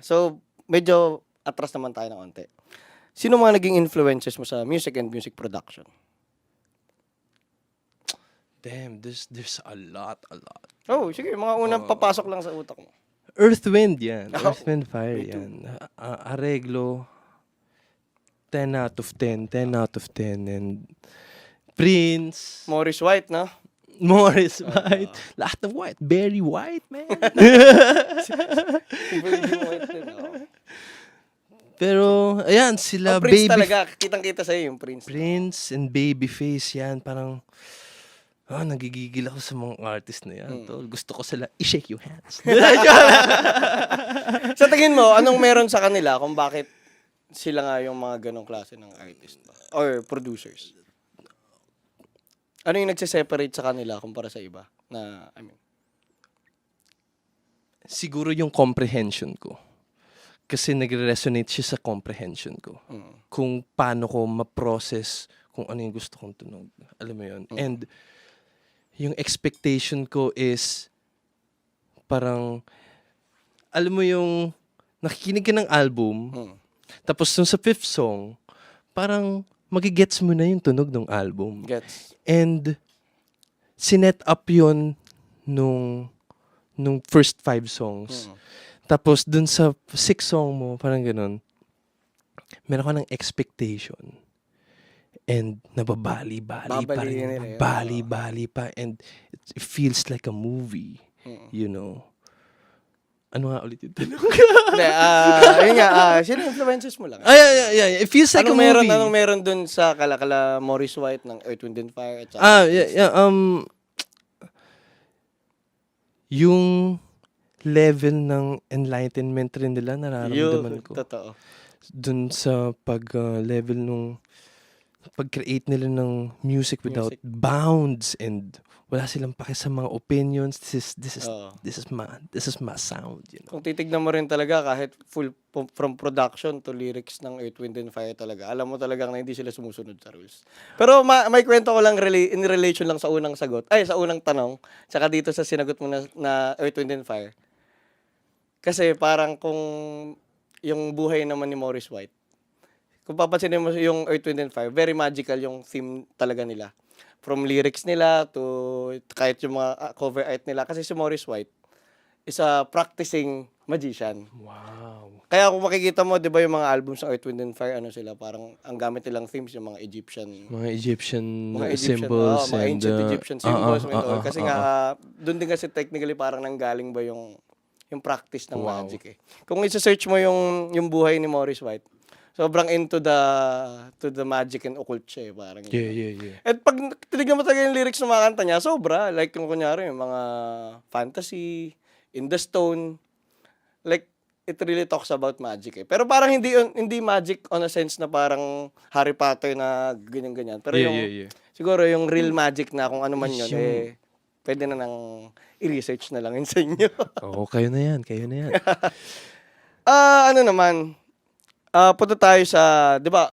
So, medyo atras naman tayo ng onte. Sino mga naging influences mo sa music and music production? Damn, there's a lot. Oh, sige, mga unang papasok lang sa utak mo. Earth, Wind yan. Oh, Earth, Wind, Fire me too. yan. Arreglo, 10 out of 10, 10 out of 10. And Prince, Morris White, no? Morris White, lahat ng white. Very white, man. White din, oh. Pero, ayan, sila Prince Baby talaga. Kitang-kita sa'yo yung Prince. Prince and Babyface yan. Parang, nagigigil ako sa mga artist na yan. Tol. Gusto ko sila i-shake your hands. Sa tingin mo, anong meron sa kanila kung bakit sila nga yung mga ganong klase ng artist ba? Or producers? Ano yung nagsiseparate sa kanila kumpara sa iba? Na, I mean, Siguro yung comprehension ko. Kasi nagre-resonate siya sa comprehension ko. Kung paano ko ma-process kung ano yung gusto kong tunog. Alam mo yun? And yung expectation ko is parang, alam mo yung nakikinig ka ng album, tapos dun sa fifth song, parang magigets mo na yung tunog ng album. gets. And sinet up yun nung first 5 songs. Tapos dun sa 6 song mo, parang ganun, meron ka ng expectation. And nababali pa Babalihin rin. nila yun. Bali pa. And it feels like a movie. You know? Ano nga ulit yung tanong? Hindi, yun nga, sino influences mo lang? Yeah. It feels like a movie. Anong meron dun sa kala Morris White ng Earth, Wind and Fire? At saka yung level ng enlightenment rin nila nararamdaman ko. Totoo. Dun sa level nung pag-create nila ng music without bounds and wala silang pake sa mga opinions. This is my sound, you know. Kung titignan mo rin talaga kahit full from production to lyrics ng Earth, Wind and Fire talaga, alam mo talagang na hindi sila sumusunod sa rules. Pero may kwento ko lang in relation lang sa unang sagot, sa unang tanong, tsaka dito sa sinagot mo na Earth, Wind and Fire. Kasi parang kung yung buhay naman ni Morris White, kung papansinin mo yung Earth, Wind and Fire, very magical yung theme talaga nila. From lyrics nila to kahit yung mga cover art nila. Kasi si Morris White is a practicing magician. Wow. Kaya kung makikita mo, di ba yung mga albums ng Earth, Wind and Fire, ano sila, parang ang gamit nilang themes yung mga Egyptian Symbols. mga and, ancient Egyptian symbols. Kasi nga, doon din kasi technically parang nanggaling ba yung practice ng magic eh. Kung isa-search mo yung buhay ni Morris White, sobrang into the magic and occult siya eh, parang yun. Yeah. At pag tinignan mo talaga yung lyrics ng mga kanta niya, sobra. Like yung kunyari, yung mga fantasy, In the Stone. Like, it really talks about magic eh. Pero parang hindi magic on a sense na parang Harry Potter na ganyan-ganyan. Pero siguro yung real magic na kung ano man yun, pwede na nang i-research na lang yun sa inyo. Oo, kayo na yan. Ano naman, punta tayo sa, di ba,